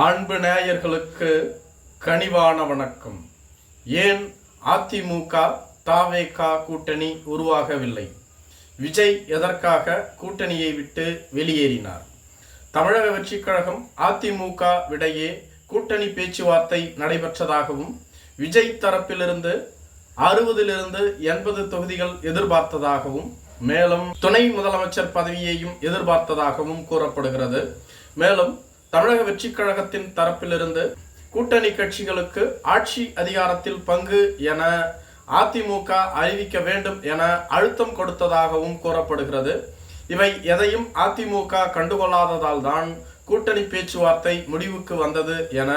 அன்பு நேயர்களுக்கு கனிவான வணக்கம். ஏன் அதிமுக தவேகா கூட்டணி உருவாகவில்லை? விஜய் எதற்காக கூட்டணியை விட்டு வெளியேறினார்? தமிழக வெற்றிக் கழகம் அதிமுக விடையே கூட்டணி பேச்சுவார்த்தை நடைபெற்றதாகவும் விஜய் தரப்பிலிருந்து 60 to 80 தொகுதிகள் எதிர்பார்த்ததாகவும் மேலும் துணை முதலமைச்சர் பதவியையும் எதிர்பார்த்ததாகவும் கூறப்படுகிறது. மேலும் தமிழக வெற்றிக் கழகத்தின் தரப்பிலிருந்து கூட்டணி கட்சிகளுக்கு ஆட்சி அதிகாரத்தில் பங்கு என அதிமுக அறிவிக்க வேண்டும் என அழுத்தம் கொடுத்ததாகவும் கூறப்படுகிறது. இவை எதையும் அதிமுக கண்டுகொள்ளாததால் தான் கூட்டணி பேச்சுவார்த்தை முடிவுக்கு வந்தது என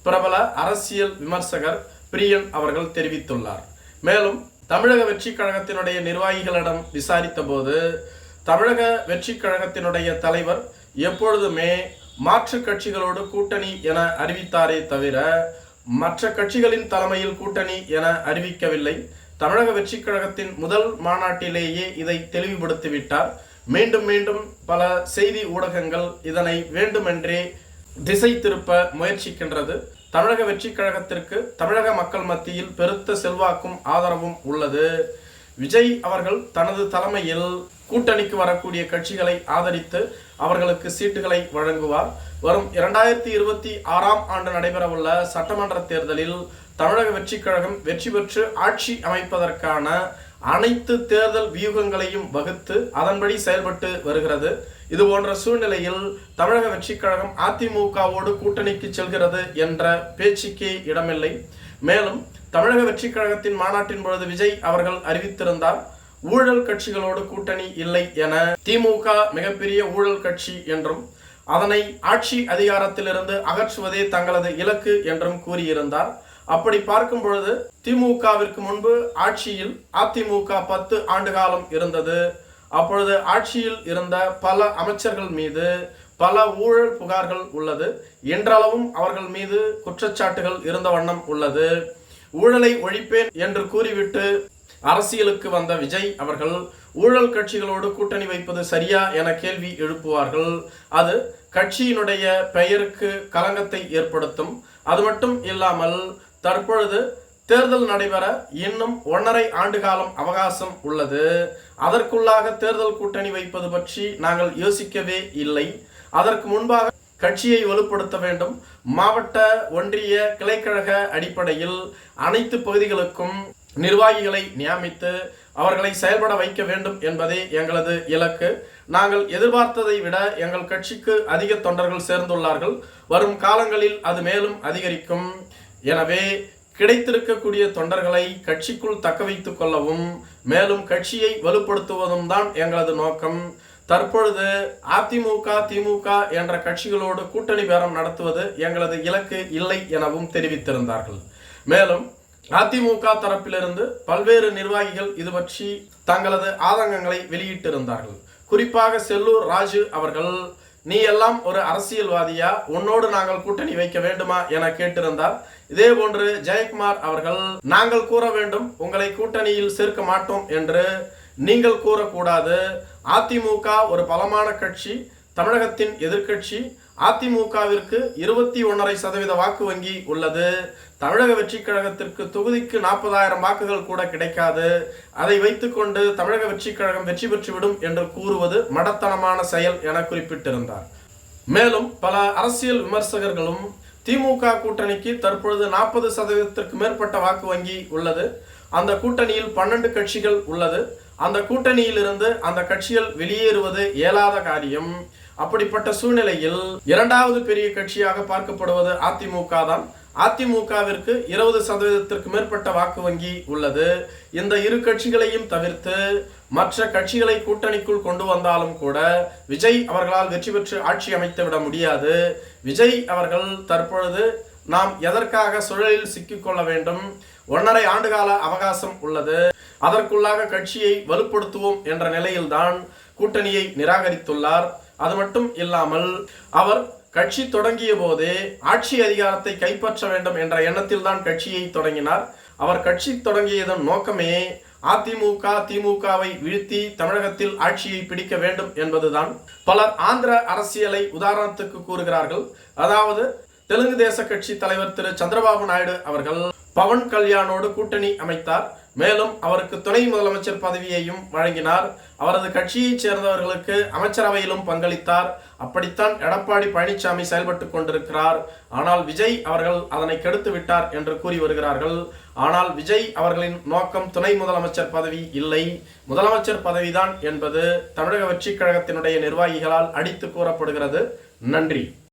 பிரபல அரசியல் விமர்சகர் பிரியன் அவர்கள் தெரிவித்துள்ளார். மேலும் தமிழக வெற்றிக் கழகத்தினுடைய நிர்வாகிகளிடம் விசாரித்த போது தமிழக வெற்றிக் கழகத்தினுடைய தலைவர் எப்பொழுதுமே மாற்று கட்சிகளோடு கூட்டணி என அறிவித்தாரே தவிர மற்ற கட்சிகளின் தலைமையில் கூட்டணி என அறிவிக்கவில்லை. தமிழக வெற்றிக் கழகத்தின் முதல் மாநாட்டிலேயே இதை தெளிவுபடுத்திவிட்டார். மீண்டும் மீண்டும் பல செய்தி ஊடகங்கள் இதனை வேண்டுமென்றே திசை திருப்ப முயற்சிக்கின்றது. தமிழக வெற்றிக் கழகத்திற்கு தமிழக மக்கள் மத்தியில் பெருத்த செல்வாக்கும் ஆதரவும் உள்ளது. விஜய் அவர்கள் தனது தலைமையில் கூட்டணிக்கு வரக்கூடிய கட்சிகளை ஆதரித்து அவர்களுக்கு சீட்டுகளை வழங்குவார். வரும் 2026 நடைபெறவுள்ள சட்டமன்ற தேர்தலில் தமிழக வெற்றிக் கழகம் வெற்றி பெற்று ஆட்சி அமைப்பதற்கான அனைத்து தேர்தல் வியூகங்களையும் வகுத்து அதன்படி செயல்பட்டு வருகிறது. இது போன்ற சூழ்நிலையில் தமிழக வெற்றிக் கழகம் அதிமுகவோடு கூட்டணிக்கு செல்கிறது என்ற பேச்சுக்கே இடமில்லை. மேலும் தமிழக வெற்றிக் கழகத்தின் மாநாட்டின் பொழுது விஜய் அவர்கள் அறிவித்திருந்தார், ஊழல் கட்சிகளோடு கூட்டணி இல்லை என. திமுக மிகப்பெரிய ஊழல் கட்சி என்றும் அதனை ஆட்சி அதிகாரத்திலிருந்து அகற்றுவதே தங்களது இலக்கு என்றும் கூறியிருந்தார். அப்படி பார்க்கும் பொழுது திமுகவிற்கு முன்பு ஆட்சியில் அதிமுக 10 ஆண்டு காலம் இருந்தது. அப்பொழுது ஆட்சியில் இருந்த பல அமைச்சர்கள் மீது பல ஊழல் புகார்கள் உள்ளது. என்றளவும் அவர்கள் மீது குற்றச்சாட்டுகள் இருந்த வண்ணம் உள்ளது. ஊழலை ஒழிப்பேன் என்று கூறிவிட்டு அரசியலுக்கு வந்த விஜய் அவர்கள் ஊழல் கட்சிகளோடு கூட்டணி வைப்பது சரியா என கேள்வி எழுப்புவார்கள். அது கட்சியினுடைய பெயருக்கு களங்கத்தை ஏற்படுத்தும். அது மட்டும் இல்லாமல் தற்பொழுது தேர்தல் நடைபெற இன்னும் 1.5 ஆண்டு காலம் அவகாசம் உள்ளது. அதற்குள்ளாக தேர்தல் கூட்டணி வைப்பது பற்றி நாங்கள் யோசிக்கவே இல்லை. அதற்கு முன்பாக கட்சியை வலுப்படுத்த வேண்டும். மாவட்ட ஒன்றிய கிளைக்கழக அடிப்படையில் அனைத்து பகுதிகளுக்கும் நிர்வாகிகளை நியமித்து அவர்களை செயல்பட வைக்க வேண்டும் என்பதே எங்களது இலக்கு. நாங்கள் எதிர்பார்த்ததை விட எங்கள் கட்சிக்கு அதிக தொண்டர்கள் சேர்ந்துள்ளார்கள். வரும் காலங்களில் அது மேலும் அதிகரிக்கும். எனவே கிடைத்திருக்கக்கூடிய தொண்டர்களை கட்சிக்குள் தக்க வைத்துக் கொள்ளவும் மேலும் கட்சியை வலுப்படுத்துவதும் தான் எங்களது நோக்கம். தற்பொழுது அதிமுக திமுக என்ற கட்சிகளோடு கூட்டணி பேரம் நடத்துவது எங்களது இலக்கு இல்லை எனவும் தெரிவித்திருந்தார்கள். மேலும் அதிமுக தரப்பிலிருந்து பல்வேறு நிர்வாகிகள் இது பற்றி தங்களது ஆதங்கங்களை வெளியிட்டிருந்தார்கள். குறிப்பாக செல்லூர் ராஜு அவர்கள், நீ எல்லாம் ஒரு அரசியல்வாதியா, உன்னோடு நாங்கள் கூட்டணி வைக்க வேண்டுமா என கேட்டிருந்தார். இதே போன்று ஜெயக்குமார் அவர்கள், நாங்கள் கூற வேண்டும் உங்களை கூட்டணியில் சேர்க்க மாட்டோம் என்று நீங்கள் கூறக்கூடாது. அதிமுக ஒரு பலமான கட்சி, தமிழகத்தின் எதிர்கட்சி. அதிமுகவிற்கு 21.5% வாக்கு வங்கி உள்ளது. தமிழக வெற்றிக் கழகத்திற்கு தொகுதிக்கு 40,000 வாக்குகள் கூட கிடைக்காது. அதை வைத்துக்கொண்டு தமிழக வெற்றிக் கழகம் வெற்றி பெற்றுவிடும் என்று கூறுவது மடத்தனமான செயல் என குறிப்பிட்டிருந்தார். மேலும் பல அரசியல் விமர்சகர்களும் திமுக கூட்டணிக்கு தற்பொழுது 40% மேற்பட்ட வாக்கு வங்கி உள்ளது. அந்த கூட்டணியில் 12 கட்சிகள் உள்ளது. அந்த கூட்டணியில் இருந்து அந்த கட்சிகள் வெளியேறுவது இயலாத காரியம். அப்படிப்பட்ட சூழ்நிலையில் 2வது பெரிய கட்சியாக பார்க்கப்படுவது அதிமுக தான். அதிமுகவிற்கு 20% மேற்பட்ட வாக்கு வங்கி உள்ளது. இந்த இரு கட்சிகளையும் தவிர்த்து மற்ற கட்சிகளை கூட்டணிக்குள் கொண்டு வந்தாலும் கூட விஜய் அவர்களால் வெற்றி பெற்று ஆட்சி அமைத்து விட முடியாது. விஜய் அவர்கள் தற்பொழுது நாம் எதற்காக சுழலில் சிக்கிக்கொள்ள வேண்டும்? 1.5 ஆண்டு கால அவகாசம் உள்ளது. அதற்குள்ளாக கட்சியை வலுப்படுத்துவோம் என்ற நிலையில்தான் கூட்டணியை நிராகரித்துள்ளார். அது மட்டும் இல்லாமல் அவர் கட்சி தொடங்கிய போதே ஆட்சி அதிகாரத்தை கைப்பற்ற வேண்டும் என்ற எண்ணத்தில் தான் கட்சியை தொடங்கினார். அவர் கட்சி தொடங்கியதன் நோக்கமே அதிமுக திமுகவை வீழ்த்தி தமிழகத்தில் ஆட்சியை பிடிக்க வேண்டும் என்பதுதான். பலர் ஆந்திர அரசியலை உதாரணத்துக்கு கூறுகிறார்கள். அதாவது தெலுங்கு தேச கட்சி தலைவர் திரு சந்திரபாபு நாயுடு அவர்கள் பவன் கல்யாணோடு கூட்டணி அமைத்தார். மேலும் அவருக்கு துணை முதலமைச்சர் பதவியையும் வழங்கினார். அவரது கட்சியைச் சேர்ந்தவர்களுக்கு அமைச்சரவையிலும் பங்களித்தார். அப்படித்தான் எடப்பாடி பழனிசாமி செயல்பட்டு கொண்டிருக்கிறார். ஆனால் விஜய் அவர்கள் அதனை கெடுத்து விட்டார் என்று கூறி வருகிறார்கள். ஆனால் விஜய் அவர்களின் நோக்கம் துணை முதலமைச்சர் பதவி இல்லை, முதலமைச்சர் பதவிதான் என்பது தமிழக வெற்றிக் கழகத்தினுடைய நிர்வாகிகளால் அடித்து கூறப்படுகிறது. நன்றி.